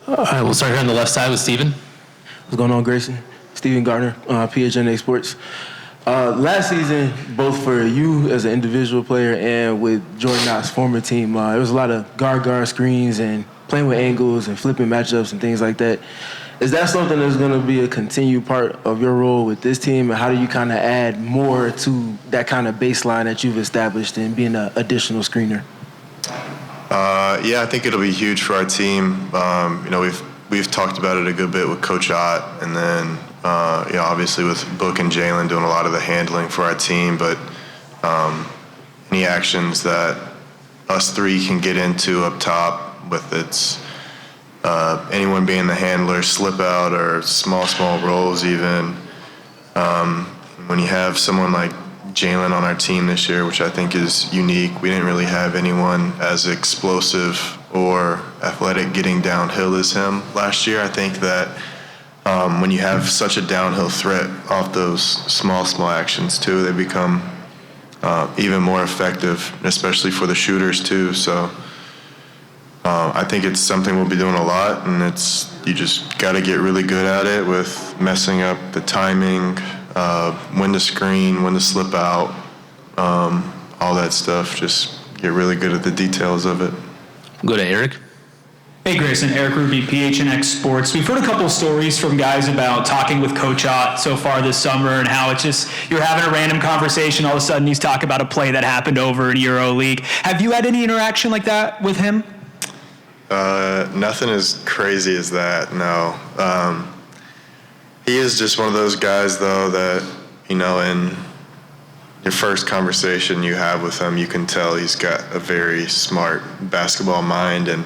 All right, we'll start here on the left side with Steven. What's going on, Grayson? Steven Gardner, PHNX Sports. Last season, both for you as an individual player and with Jordan Knox's former team, there was a lot of guard screens and playing with angles and flipping matchups and things like that. Is that something that's going to be a continued part of your role with this team? And how do you kind of add more to that kind of baseline that you've established in being an additional screener? Yeah, I think it'll be huge for our team. We've talked about it a good bit with Coach Ott, and then obviously with Book and Jalen doing a lot of the handling for our team. But any actions that us three can get into up top, with its anyone being the handler, slip out, or small rolls even. When you have someone like Jalen on our team this year, which I think is unique, we didn't really have anyone as explosive or athletic getting downhill as him last year. I think that when you have such a downhill threat off those small actions too, they become even more effective, especially for the shooters too. So I think it's something we'll be doing a lot, and you just got to get really good at it with messing up the timing, when to screen, when to slip out, all that stuff. Just get really good at the details of it. Go to Eric. Hey Grayson, Eric Ruby, PHNX Sports. We've heard a couple of stories from guys about talking with Coach Ott so far this summer and how it's just, you're having a random conversation, all of a sudden he's talking about a play that happened over in EuroLeague. Have you had any interaction like that with him? Nothing as crazy as that, no. He is just one of those guys, though, that, in your first conversation you have with him, you can tell he's got a very smart basketball mind. And,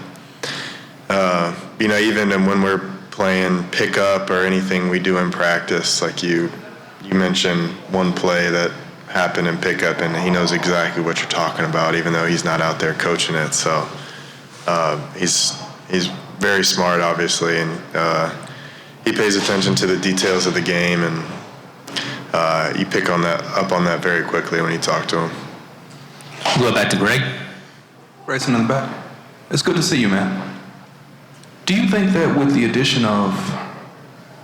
even when we're playing pickup or anything we do in practice, like you mentioned one play that happened in pickup, and he knows exactly what you're talking about, even though he's not out there coaching it. So he's very smart, obviously, and he pays attention to the details of the game, and you pick up on that very quickly when you talk to him. We'll go back to Greg. Grayson in the back. It's good to see you, man. Do you think that with the addition of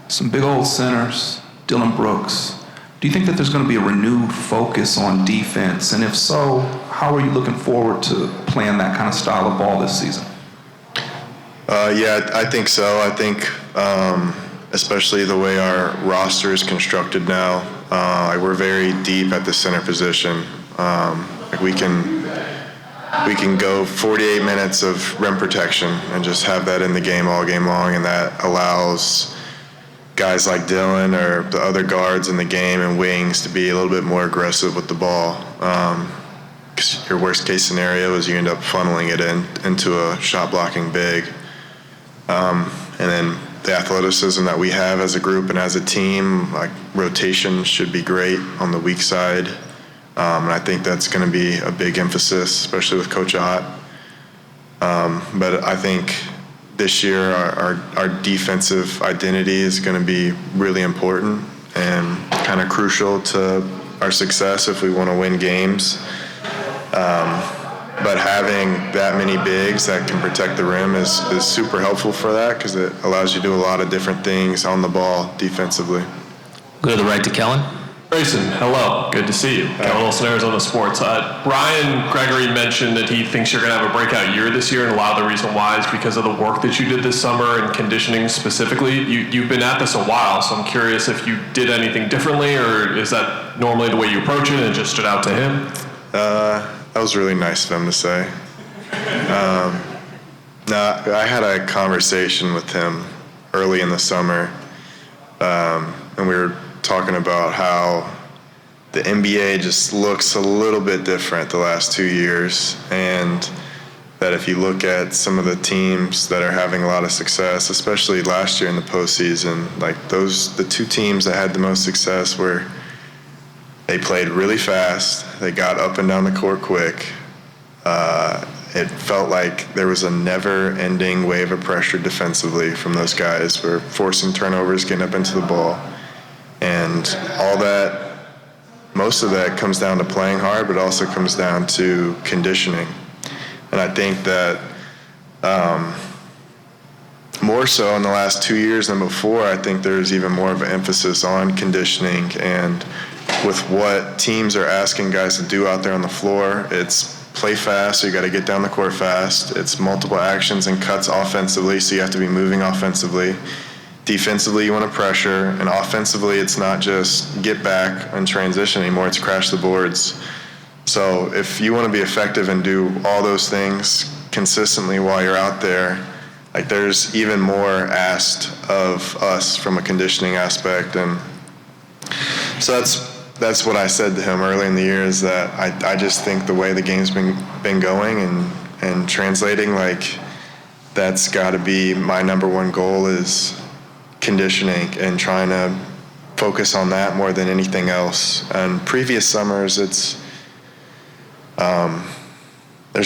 some big old centers, Dylan Brooks, do you think that there's going to be a renewed focus on defense? And if so, how are you looking forward to playing that kind of style of ball this season? Yeah, I think so. I think especially the way our roster is constructed now, we're very deep at the center position. We can go 48 minutes of rim protection and just have that in the game all game long, and that allows guys like Dylan or the other guards in the game and wings to be a little bit more aggressive with the ball. Because your worst case scenario is you end up funneling it into a shot blocking big. And then the athleticism that we have as a group and as a team, like rotation should be great on the weak side. And I think that's going to be a big emphasis, especially with Coach Ott. But I think this year our defensive identity is going to be really important and kind of crucial to our success if we want to win games. But having that many bigs that can protect the rim is super helpful for that, because it allows you to do a lot of different things on the ball defensively. Go to the right to Kellen. Grayson, hello. Good to see you. Kellen Olson, Arizona Sports. Brian Gregory mentioned that he thinks you're going to have a breakout year this year, and a lot of the reason why is because of the work that you did this summer and conditioning specifically. You've been at this a while, so I'm curious if you did anything differently, or is that normally the way you approach it and it just stood out to him? That was really nice of him to say. I had a conversation with him early in the summer, and we were talking about how the NBA just looks a little bit different the last 2 years, and that if you look at some of the teams that are having a lot of success, especially last year in the postseason, like the two teams that had the most success were they played really fast, they got up and down the court quick. It felt like there was a never-ending wave of pressure defensively from those guys. We're forcing turnovers, getting up into the ball. And all that, most of that comes down to playing hard, but also comes down to conditioning. And I think that more so in the last 2 years than before, I think there's even more of an emphasis on conditioning, and with what teams are asking guys to do out there on the floor, it's play fast, so you got to get down the court fast. It's multiple actions and cuts offensively, so you have to be moving offensively. Defensively, you want to pressure, and offensively, it's not just get back and transition anymore, it's crash the boards. So if you want to be effective and do all those things consistently while you're out there, like there's even more asked of us from a conditioning aspect. And so that's what I said to him early in the year, is that I just think the way the game's been going and translating, like that's got to be my number one goal, is conditioning and trying to focus on that more than anything else. And previous summers, there's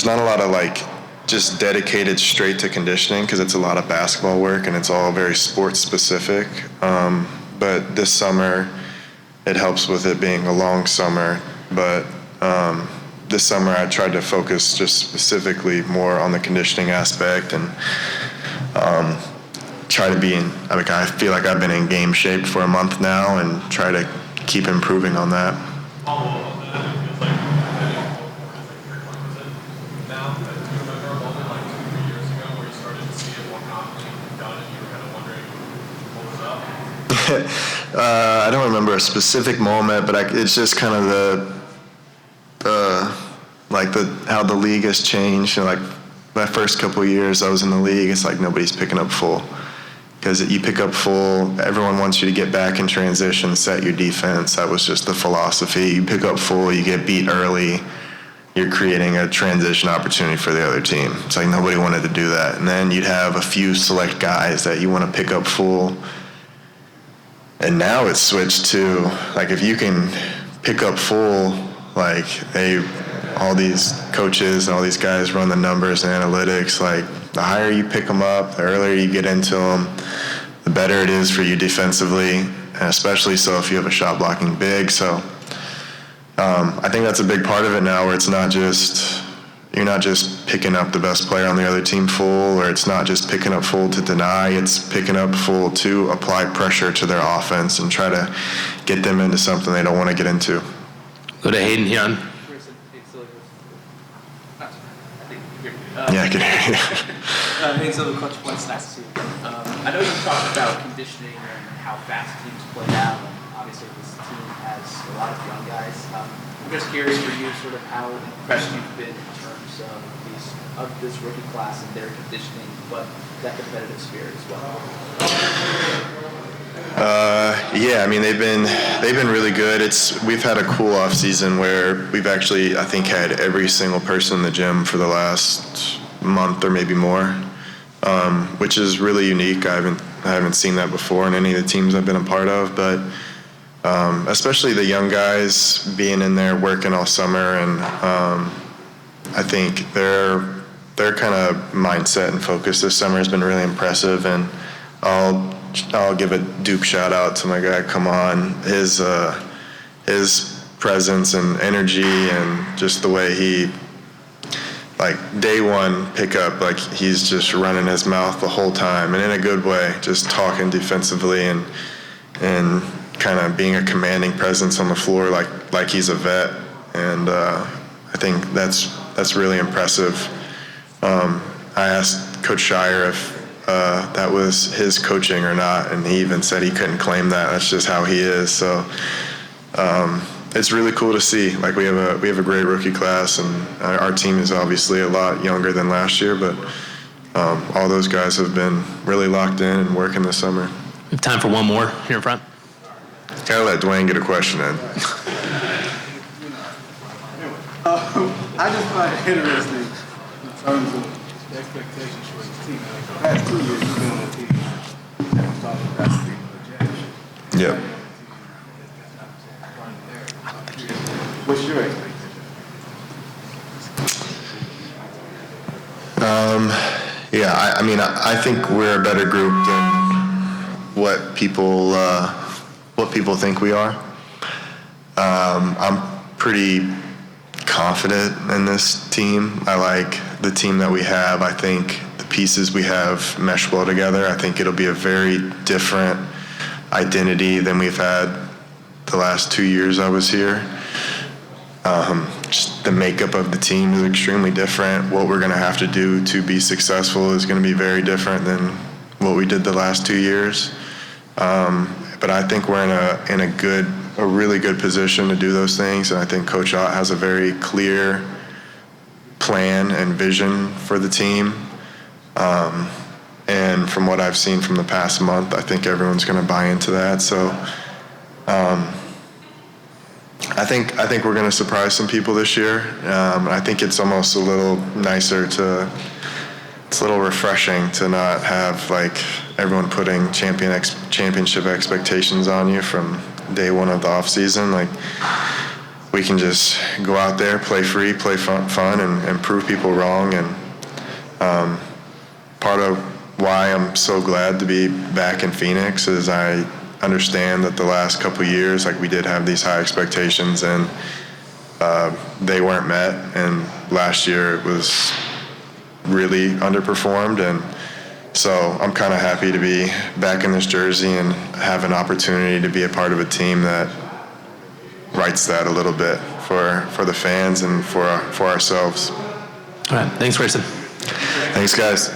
not a lot of like just dedicated straight to conditioning, because it's a lot of basketball work and it's all very sports specific. But this summer, it helps with it being a long summer. But this summer I tried to focus just specifically more on the conditioning aspect, and try to be I feel like I've been in game shape for a month now, and try to keep improving on that. I don't remember a specific moment, but it's just kind of how the league has changed. And like my first couple of years I was in the league, it's like nobody's picking up full, because you pick up full, everyone wants you to get back in transition, set your defense. That was just the philosophy. You pick up full, you get beat early, you're creating a transition opportunity for the other team. It's like nobody wanted to do that. And then you'd have a few select guys that you want to pick up full. And now it's switched to, like, if you can pick up full, like all these coaches and all these guys run the numbers and analytics, like the higher you pick them up, the earlier you get into them, the better it is for you defensively, and especially so if you have a shot blocking big. So I think that's a big part of it now, where you're not just picking up the best player on the other team full, or it's not just picking up full to deny, it's picking up full to apply pressure to their offense and try to get them into something they don't want to get into. Go to Hayden here on. Yeah, I can hear you. Hey, so the clutch points, nice to see you. I know you talked about conditioning and how fast teams play out, and obviously this team has a lot of young guys. I'm just curious for you, sort of how impressed you've been in terms of this rookie class and their conditioning, but that competitive spirit as well. Yeah, I mean they've been really good. We've had a cool off season where we've actually, I think, had every single person in the gym for the last month or maybe more, which is really unique. I haven't seen that before in any of the teams I've been a part of, but especially the young guys being in there working all summer, and I think their kind of mindset and focus this summer has been really impressive. And I'll give a Duke shout out to my guy. Come on, his presence and energy, and just the way he, like day one pickup, like he's just running his mouth the whole time, and in a good way, just talking defensively and kind of being a commanding presence on the floor, like he's a vet. And I think that's really impressive. I asked Coach Shire if that was his coaching or not, and he even said he couldn't claim that. That's just how he is. So it's really cool to see. Like we have a great rookie class, and our team is obviously a lot younger than last year, but all those guys have been really locked in and working this summer. We have time for one more here in front. Gotta let Dwayne get a question in. I just find it interesting in terms of the expectations for the team. Like the past 2 years, you've been on the team and talking about the projection. Yep. What's your expectation? Yeah, I mean, I think we're a better group than what people think we are. I'm pretty confident in this team. I like the team that we have. I think the pieces we have mesh well together. I think it'll be a very different identity than we've had the last 2 years I was here. Just the makeup of the team is extremely different. What we're going to have to do to be successful is going to be very different than what we did the last 2 years. But I think we're in a really good position to do those things, and I think Coach Ott has a very clear plan and vision for the team. And from what I've seen from the past month, I think everyone's going to buy into that. So I think we're going to surprise some people this year. I think it's almost a little nicer it's a little refreshing to not have like everyone putting championship expectations on you from day one of the off season. Like, we can just go out there, play free, play fun, and prove people wrong. And part of why I'm so glad to be back in Phoenix is I understand that the last couple of years, like, we did have these high expectations, and they weren't met. And last year it was really underperformed. And so I'm kind of happy to be back in this jersey and have an opportunity to be a part of a team that rights that a little bit for the fans and for ourselves. All right. Thanks, Grayson. Thanks, guys.